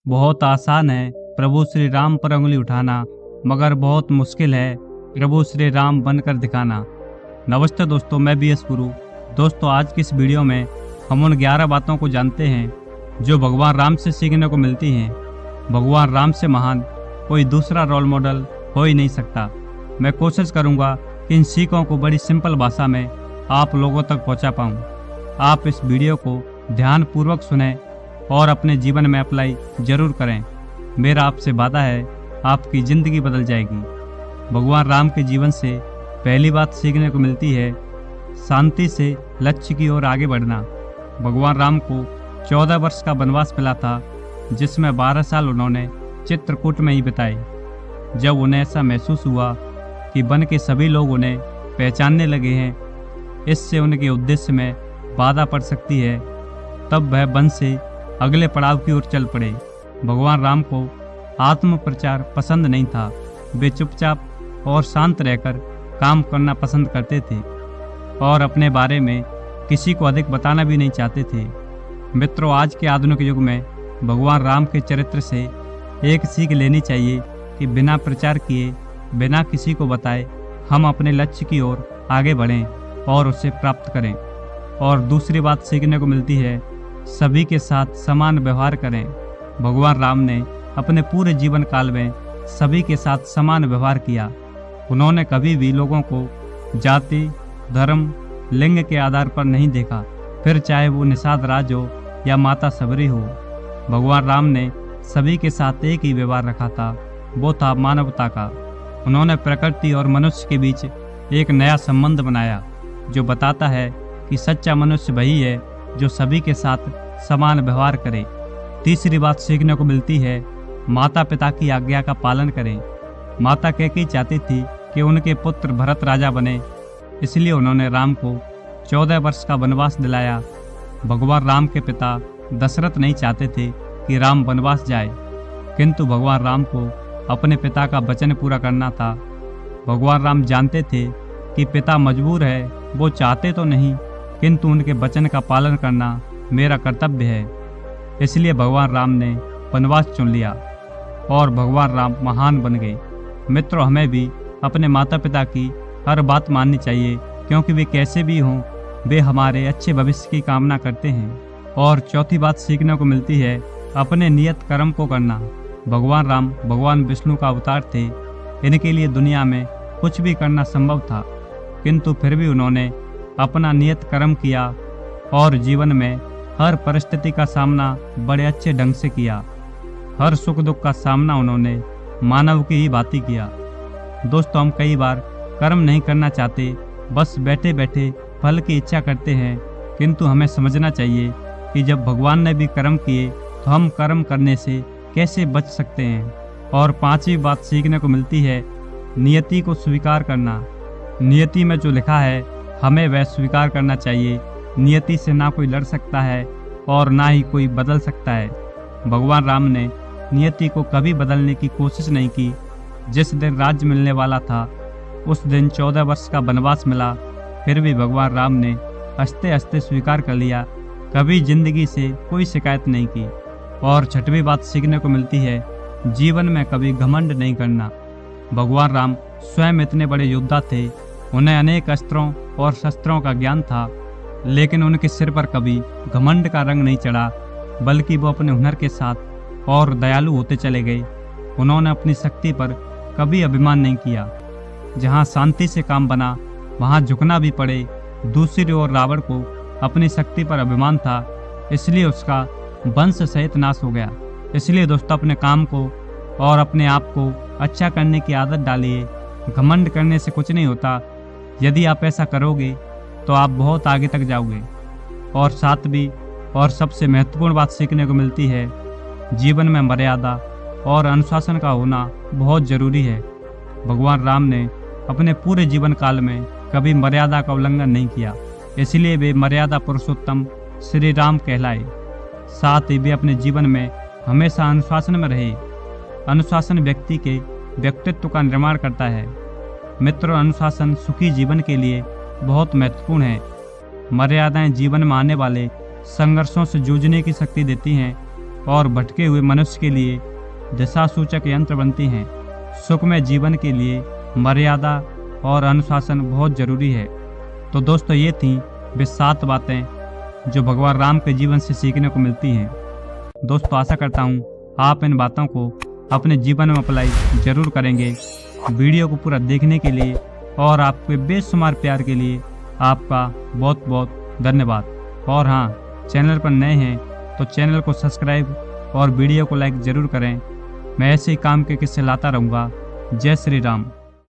बहुत आसान है प्रभु श्री राम पर उंगली उठाना, मगर बहुत मुश्किल है प्रभु श्री राम बनकर दिखाना। नमस्ते दोस्तों, मैं BS गुरु। दोस्तों, आज की इस वीडियो में हम उन 11 बातों को जानते हैं जो भगवान राम से सीखने को मिलती हैं। भगवान राम से महान कोई दूसरा रोल मॉडल हो ही नहीं सकता। मैं कोशिश करूंगा कि इन सीखों को बड़ी सिंपल भाषा में आप लोगों तक पहुंचा पाऊं। आप इस वीडियो को ध्यानपूर्वक सुनें और अपने जीवन में अप्लाई जरूर करें। मेरा आपसे वादा है, आपकी ज़िंदगी बदल जाएगी। भगवान राम के जीवन से पहली बात सीखने को मिलती है शांति से लक्ष्य की ओर आगे बढ़ना। भगवान राम को 14 वर्ष का वनवास मिला था, जिसमें 12 साल उन्होंने चित्रकूट में ही बिताए। जब उन्हें ऐसा महसूस हुआ कि वन के सभी लोग उन्हें पहचानने लगे हैं, इससे उनके उद्देश्य में बाधा पड़ सकती है, तब वह वन से अगले पड़ाव की ओर चल पड़े। भगवान राम को आत्म प्रचार पसंद नहीं था। वे चुपचाप और शांत रहकर काम करना पसंद करते थे और अपने बारे में किसी को अधिक बताना भी नहीं चाहते थे। मित्रों, आज के आधुनिक युग में भगवान राम के चरित्र से एक सीख लेनी चाहिए कि बिना प्रचार किए, बिना किसी को बताए, हम अपने लक्ष्य की ओर आगे बढ़ें और उसे प्राप्त करें। और दूसरी बात सीखने को मिलती है सभी के साथ समान व्यवहार करें। भगवान राम ने अपने पूरे जीवन काल में सभी के साथ समान व्यवहार किया। उन्होंने कभी भी लोगों को जाति, धर्म, लिंग के आधार पर नहीं देखा, फिर चाहे वो निषाद राज हो या माता सबरी हो। भगवान राम ने सभी के साथ एक ही व्यवहार रखा था, वो था मानवता का। उन्होंने प्रकृति और मनुष्य के बीच एक नया संबंध बनाया, जो बताता है कि सच्चा मनुष्य वही है जो सभी के साथ समान व्यवहार करे। तीसरी बात सीखने को मिलती है माता पिता की आज्ञा का पालन करें। माता कैकेयी चाहती थी कि उनके पुत्र भरत राजा बने, इसलिए उन्होंने राम को 14 वर्ष का वनवास दिलाया। भगवान राम के पिता दशरथ नहीं चाहते थे कि राम वनवास जाए, किंतु भगवान राम को अपने पिता का वचन पूरा करना था। भगवान राम जानते थे कि पिता मजबूर है, वो चाहते तो नहीं, किंतु उनके वचन का पालन करना मेरा कर्तव्य है। इसलिए भगवान राम ने वनवास चुन लिया और भगवान राम महान बन गए। मित्रों, हमें भी अपने माता पिता की हर बात माननी चाहिए, क्योंकि वे कैसे भी हों, वे हमारे अच्छे भविष्य की कामना करते हैं। और चौथी बात सीखने को मिलती है अपने नियत कर्म को करना। भगवान राम भगवान विष्णु का अवतार थे। इनके लिए दुनिया में कुछ भी करना संभव था, किंतु फिर भी उन्होंने अपना नियत कर्म किया और जीवन में हर परिस्थिति का सामना बड़े अच्छे ढंग से किया। हर सुख दुख का सामना उन्होंने मानव की ही भांति किया। दोस्तों, हम कई बार कर्म नहीं करना चाहते, बस बैठे बैठे फल की इच्छा करते हैं, किंतु हमें समझना चाहिए कि जब भगवान ने भी कर्म किए तो हम कर्म करने से कैसे बच सकते हैं। और पांचवी बात सीखने को मिलती है नियति को स्वीकार करना। नियति में जो लिखा है हमें वह स्वीकार करना चाहिए। नियति से ना कोई लड़ सकता है और ना ही कोई बदल सकता है। भगवान राम ने नियति को कभी बदलने की कोशिश नहीं की। जिस दिन राज्य मिलने वाला था, उस दिन 14 वर्ष का वनवास मिला, फिर भी भगवान राम ने हंसते हंसते स्वीकार कर लिया, कभी जिंदगी से कोई शिकायत नहीं की। और छठवीं बात सीखने को मिलती है जीवन में कभी घमंड नहीं करना। भगवान राम स्वयं इतने बड़े योद्धा थे, उन्हें अनेक अस्त्रों और शस्त्रों का ज्ञान था, लेकिन उनके सिर पर कभी घमंड का रंग नहीं चढ़ा, बल्कि वो अपने हुनर के साथ और दयालु होते चले गए। उन्होंने अपनी शक्ति पर कभी अभिमान नहीं किया। जहाँ शांति से काम बना, वहाँ झुकना भी पड़े। दूसरी ओर रावण को अपनी शक्ति पर अभिमान था, इसलिए उसका वंश सहित नाश हो गया। इसलिए दोस्तों, अपने काम को और अपने आप को अच्छा करने की आदत डालिए। घमंड करने से कुछ नहीं होता। यदि आप ऐसा करोगे तो आप बहुत आगे तक जाओगे। और सातवीं और सबसे महत्वपूर्ण बात सीखने को मिलती है जीवन में मर्यादा और अनुशासन का होना बहुत जरूरी है। भगवान राम ने अपने पूरे जीवन काल में कभी मर्यादा का उल्लंघन नहीं किया, इसलिए वे मर्यादा पुरुषोत्तम श्री राम कहलाए। साथ ही वे अपने जीवन में हमेशा अनुशासन में रहे। अनुशासन व्यक्ति के व्यक्तित्व का निर्माण करता है। मित्रों, अनुशासन सुखी जीवन के लिए बहुत महत्वपूर्ण है। मर्यादाएं जीवन में आने वाले संघर्षों से जूझने की शक्ति देती हैं और भटके हुए मनुष्य के लिए दिशा सूचक यंत्र बनती हैं। सुखमय जीवन के लिए मर्यादा और अनुशासन बहुत जरूरी है। तो दोस्तों, ये थी वे 7 बातें जो भगवान राम के जीवन से सीखने को मिलती हैं। दोस्तों, आशा करता हूँ आप इन बातों को अपने जीवन में अप्लाई जरूर करेंगे। वीडियो को पूरा देखने के लिए और आपके बेशुमार प्यार के लिए आपका बहुत बहुत धन्यवाद। और हाँ, चैनल पर नए हैं तो चैनल को सब्सक्राइब और वीडियो को लाइक जरूर करें। मैं ऐसे ही काम के किस्से लाता रहूँगा। जय श्री राम।